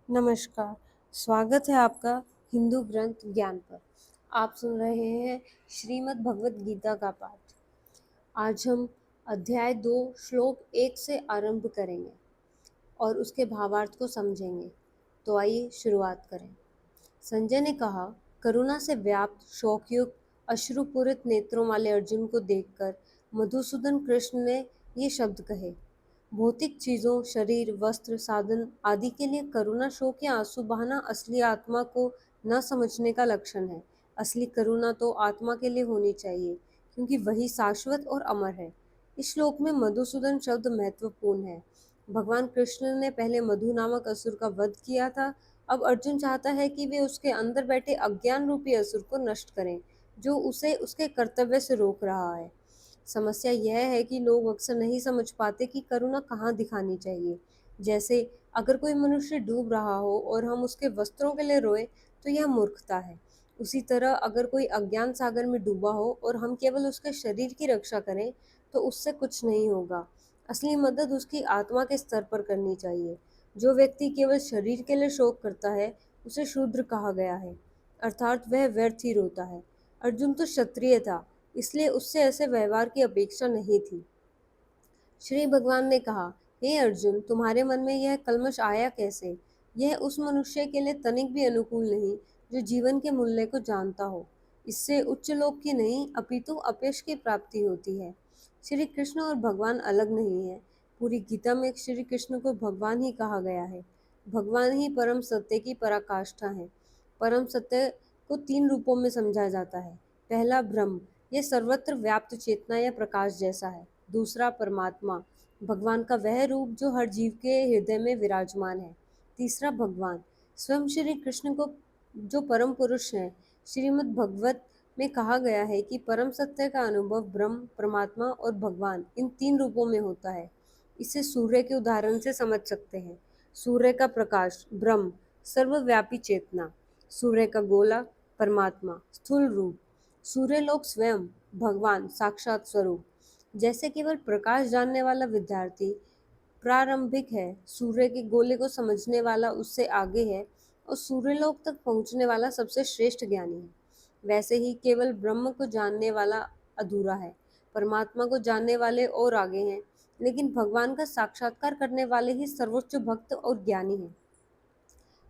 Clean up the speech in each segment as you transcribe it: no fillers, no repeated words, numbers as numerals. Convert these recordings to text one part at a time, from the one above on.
नमस्कार, स्वागत है आपका हिंदू ग्रंथ ज्ञान पर। आप सुन रहे हैं श्रीमद् भगवत गीता का पाठ। आज हम अध्याय 2 श्लोक 1 से आरंभ करेंगे और उसके भावार्थ को समझेंगे। तो आइए शुरुआत करें। संजय ने कहा, करुणा से व्याप्त शोकयुक्त अश्रुपूरित नेत्रों वाले अर्जुन को देखकर मधुसूदन कृष्ण ने ये शब्द कहे। भौतिक चीजों, शरीर, वस्त्र, साधन आदि के लिए करुणा, शोक या आंसू बहाना असली आत्मा को न समझने का लक्षण है। असली करुणा तो आत्मा के लिए होनी चाहिए, क्योंकि वही शाश्वत और अमर है। इस श्लोक में मधुसूदन शब्द महत्वपूर्ण है। भगवान कृष्ण ने पहले मधु नामक असुर का वध किया था। अब अर्जुन चाहता है कि वे उसके अंदर बैठे अज्ञान रूपी असुर को नष्ट करें, जो उसे उसके कर्तव्य से रोक रहा है। समस्या यह है कि लोग अक्सर नहीं समझ पाते कि करुणा कहाँ दिखानी चाहिए। जैसे अगर कोई मनुष्य डूब रहा हो और हम उसके वस्त्रों के लिए रोए, तो यह मूर्खता है। उसी तरह अगर कोई अज्ञान सागर में डूबा हो और हम केवल उसके शरीर की रक्षा करें, तो उससे कुछ नहीं होगा। असली मदद उसकी आत्मा के स्तर पर करनी चाहिए। जो व्यक्ति केवल शरीर के लिए शोक करता है, उसे शूद्र कहा गया है, अर्थात वह व्यर्थ ही रोता है। अर्जुन तो क्षत्रिय था, इसलिए उससे ऐसे व्यवहार की अपेक्षा नहीं थी। श्री भगवान ने कहा, हे अर्जुन, तुम्हारे मन में यह कल्मश आया कैसे? यह उस मनुष्य के लिए तनिक भी अनुकूल नहीं जो जीवन के मूल्य को जानता हो। इससे उच्च लोक की नहीं, अपितु अपयश की प्राप्ति होती है। श्री कृष्ण और भगवान अलग नहीं है। पूरी गीता में श्री कृष्ण को भगवान ही कहा गया है। भगवान ही परम सत्य की पराकाष्ठा है। परम सत्य को 3 रूपों में समझा जाता है। पहला ब्रह्म, यह सर्वत्र व्याप्त चेतना या प्रकाश जैसा है। दूसरा परमात्मा, भगवान का वह रूप जो हर जीव के हृदय में विराजमान है। तीसरा भगवान, स्वयं श्री कृष्ण को जो परम पुरुष है। श्रीमद् भगवत में कहा गया है कि परम सत्य का अनुभव ब्रह्म, परमात्मा और भगवान इन 3 रूपों में होता है। इसे सूर्य के उदाहरण से समझ सकते हैं। सूर्य का प्रकाश ब्रह्म, सर्वव्यापी चेतना। सूर्य का गोला परमात्मा, स्थूल रूप। सूर्यलोक स्वयं भगवान, साक्षात स्वरूप। जैसे केवल प्रकाश जानने वाला विद्यार्थी प्रारंभिक है, सूर्य के गोले को समझने वाला उससे आगे है और सूर्यलोक तक पहुंचने वाला सबसे श्रेष्ठ ज्ञानी है, वैसे ही केवल ब्रह्म को जानने वाला अधूरा है। परमात्मा को जानने वाले और आगे हैं, लेकिन भगवान का साक्षात्कार करने वाले ही सर्वोच्च भक्त और ज्ञानी हैं।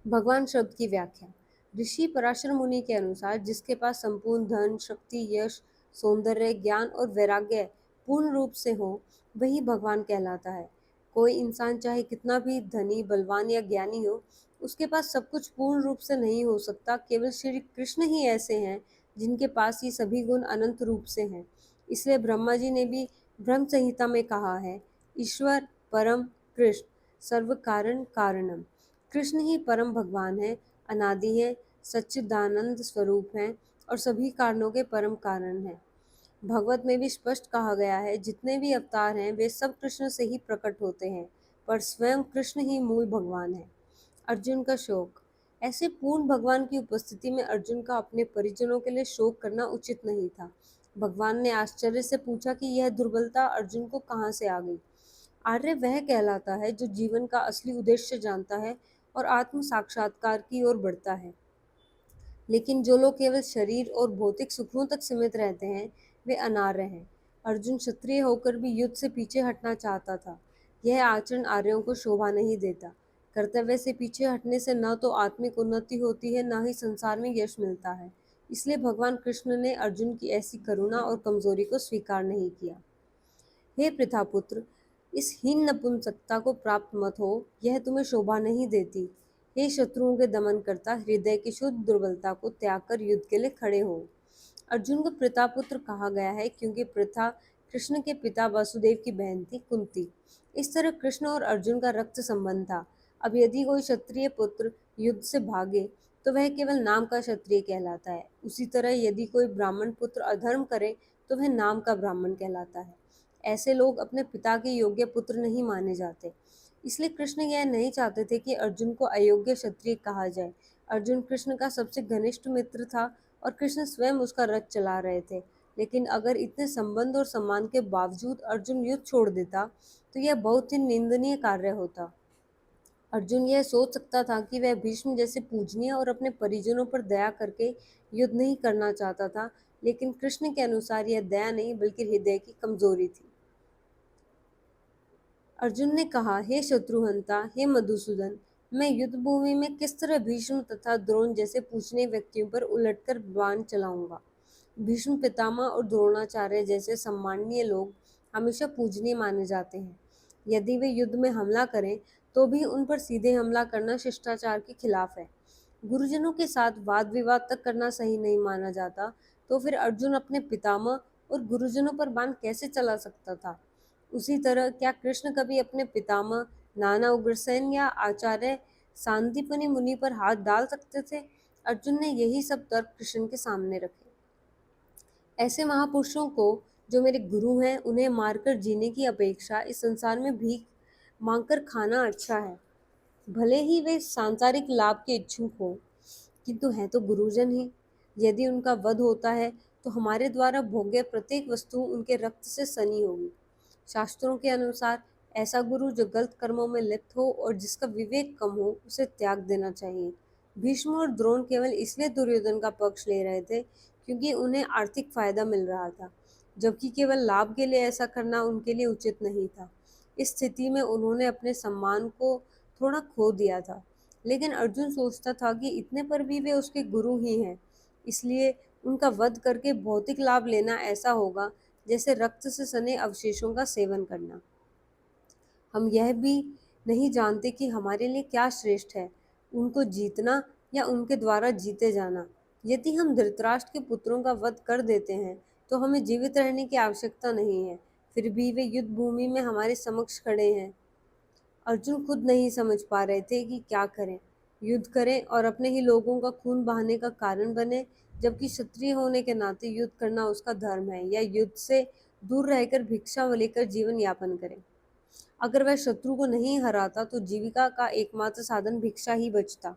भगवान शब्द की व्याख्या। ऋषि पराशर मुनि के अनुसार जिसके पास संपूर्ण धन, शक्ति, यश, सौंदर्य, ज्ञान और वैराग्य पूर्ण रूप से हो, वही भगवान कहलाता है। कोई इंसान चाहे कितना भी धनी, बलवान या ज्ञानी हो, उसके पास सब कुछ पूर्ण रूप से नहीं हो सकता। केवल श्री कृष्ण ही ऐसे हैं जिनके पास ये सभी गुण अनंत रूप से हैं। इसलिए ब्रह्मा जी ने भी ब्रह्म संहिता में कहा है, ईश्वर परम कृष्ण सर्व कारण कारणम। कृष्ण ही परम भगवान है, अनादि है, सच्चिदानंद स्वरूप हैं और सभी कारणों के परम कारण हैं। भगवत में भी स्पष्ट कहा गया है, जितने भी अवतार हैं वे सब कृष्ण से ही प्रकट होते हैं, पर स्वयं कृष्ण ही मूल भगवान है। अर्जुन का शोक। ऐसे पूर्ण भगवान की उपस्थिति में अर्जुन का अपने परिजनों के लिए शोक करना उचित नहीं था। भगवान ने आश्चर्य से पूछा कि यह दुर्बलता अर्जुन को कहाँ से आ गई। आर्य वह कहलाता है जो जीवन का असली उद्देश्य जानता है और आत्म साक्षात्कार की ओर बढ़ता है। लेकिन जो लोग केवल शरीर और भौतिक सुखों तक सीमित रहते हैं, वे अनार्य हैं। अर्जुन क्षत्रिय होकर भी युद्ध से पीछे हटना चाहता था। यह आचरण आर्यों को शोभा नहीं देता। कर्तव्य से पीछे हटने से न तो आत्मिक उन्नति होती है, न ही संसार में यश मिलता है। इसलिए भगवान कृष्ण ने अर्जुन की ऐसी करुणा और कमजोरी को स्वीकार नहीं किया। हे प्रथापुत्र, इस हीन नपुंसकता को प्राप्त मत हो, यह तुम्हें शोभा नहीं देती। हे शत्रुओं के दमन करता, हृदय की शुद्ध दुर्बलता को त्याग कर युद्ध के लिए खड़े हो। अर्जुन को प्रतापुत्र कहा गया है क्योंकि प्रथा कृष्ण के पिता वसुदेव की बहन थी कुंती। इस तरह कृष्ण और अर्जुन का रक्त संबंध था। अब यदि कोई क्षत्रिय पुत्र युद्ध से भागे, तो वह केवल नाम का क्षत्रिय कहलाता है। उसी तरह यदि कोई ब्राह्मण पुत्र अधर्म करे, तो वह नाम का ब्राह्मण कहलाता है। ऐसे लोग अपने पिता के योग्य पुत्र नहीं माने जाते। इसलिए कृष्ण यह नहीं चाहते थे कि अर्जुन को अयोग्य क्षत्रिय कहा जाए। अर्जुन कृष्ण का सबसे घनिष्ठ मित्र था और कृष्ण स्वयं उसका रथ चला रहे थे। लेकिन अगर इतने संबंध और सम्मान के बावजूद अर्जुन युद्ध छोड़ देता, तो यह बहुत ही निंदनीय कार्य होता। अर्जुन यह सोच सकता था कि वह भीष्म जैसे पूजनीय और अपने परिजनों पर दया करके युद्ध नहीं करना चाहता था, लेकिन कृष्ण के अनुसार यह दया नहीं बल्कि हृदय की कमजोरी थी। अर्जुन ने कहा, हे शत्रुहंता, हे मधुसूदन, मैं युद्ध भूमि में किस तरह भीष्म तथा द्रोण जैसे पूजनीय व्यक्तियों पर उलटकर बाण चलाऊंगा। भीष्म पितामह और द्रोणाचार्य जैसे सम्माननीय लोग हमेशा पूजनीय माने जाते हैं। यदि वे युद्ध में हमला करें तो भी उन पर सीधे हमला करना शिष्टाचार के खिलाफ है। गुरुजनों के साथ वाद विवाद तक करना सही नहीं माना जाता, तो फिर अर्जुन अपने पितामह और गुरुजनों पर बाण कैसे चला सकता था। उसी तरह क्या कृष्ण कभी अपने पितामह नाना उग्रसेन या आचार्य सांदीपनि मुनि पर हाथ डाल सकते थे। अर्जुन ने यही सब तर्क कृष्ण के सामने रखे। ऐसे महापुरुषों को जो मेरे गुरु हैं उन्हें मारकर जीने की अपेक्षा इस संसार में भीख मांगकर खाना अच्छा है। भले ही वे सांसारिक लाभ के इच्छुक हों, किंतु हैं तो गुरुजन ही। यदि उनका वध होता है तो हमारे द्वारा भोग्य प्रत्येक वस्तु उनके रक्त से सनी होगी। शास्त्रों के अनुसार ऐसा गुरु जो गलत कर्मों में लिप्त हो और जिसका विवेक कम हो उसे त्याग देना चाहिए। भीष्म और द्रोण केवल इसलिए दुर्योधन का पक्ष ले रहे थे क्योंकि उन्हें आर्थिक फायदा मिल रहा था, जबकि केवल लाभ के लिए ऐसा करना उनके लिए उचित नहीं था। इस स्थिति में उन्होंने अपने सम्मान को थोड़ा खो दिया था, लेकिन अर्जुन सोचता था कि इतने पर भी वे उसके गुरु ही हैं, इसलिए उनका वध करके भौतिक लाभ लेना ऐसा होगा जैसे रक्त से सने अवशेषों का सेवन करना। हम यह भी नहीं जानते कि हमारे लिए क्या श्रेष्ठ है, उनको जीतना या उनके द्वारा जीते जाना। यदि हम धृतराष्ट्र के पुत्रों का वध कर देते हैं तो हमें जीवित रहने की आवश्यकता नहीं है, फिर भी वे युद्ध भूमि में हमारे समक्ष खड़े हैं। अर्जुन खुद नहीं समझ पा रहे थे कि क्या करें। युद्ध करें और अपने ही लोगों का खून बहाने का कारण बने, जबकि क्षत्रिय होने के नाते युद्ध करना उसका धर्म है, या युद्ध से दूर रहकर भिक्षा लेकर जीवन यापन करें। अगर वह शत्रु को नहीं हराता तो जीविका का एकमात्र साधन भिक्षा ही बचता,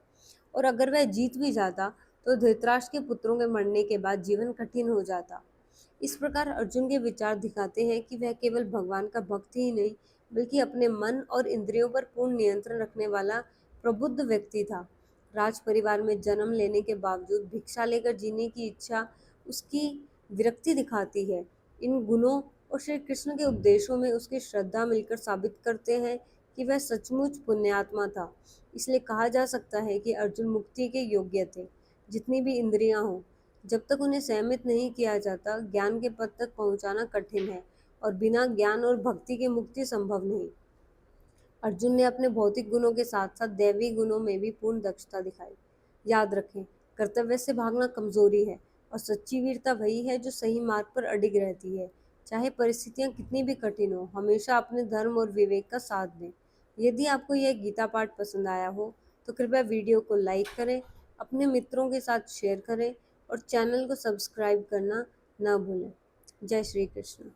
और अगर वह जीत भी जाता तो धृतराष्ट्र के पुत्रों के मरने के बाद जीवन कठिन हो जाता। इस प्रकार अर्जुन के विचार दिखाते हैं कि वह केवल भगवान का भक्त ही नहीं बल्कि अपने मन और इंद्रियों पर पूर्ण नियंत्रण रखने वाला प्रबुद्ध व्यक्ति था। राज परिवार में जन्म लेने के बावजूद भिक्षा लेकर जीने की इच्छा उसकी विरक्ति दिखाती है। इन गुणों और श्री कृष्ण के उपदेशों में उसकी श्रद्धा मिलकर साबित करते हैं कि वह सचमुच पुण्यात्मा था। इसलिए कहा जा सकता है कि अर्जुन मुक्ति के योग्य थे। जितनी भी इंद्रियां हों, जब तक उन्हें संयमित नहीं किया जाता, ज्ञान के पद तक पहुंचाना कठिन है, और बिना ज्ञान और भक्ति के मुक्ति संभव नहीं। अर्जुन ने अपने भौतिक गुणों के साथ साथ दैवी गुणों में भी पूर्ण दक्षता दिखाई। याद रखें, कर्तव्य से भागना कमजोरी है, और सच्ची वीरता वही है जो सही मार्ग पर अडिग रहती है। चाहे परिस्थितियां कितनी भी कठिन हो, हमेशा अपने धर्म और विवेक का साथ दें। यदि आपको यह गीता पाठ पसंद आया हो तो कृपया वीडियो को लाइक करें, अपने मित्रों के साथ शेयर करें और चैनल को सब्सक्राइब करना ना भूलें। जय श्री कृष्ण।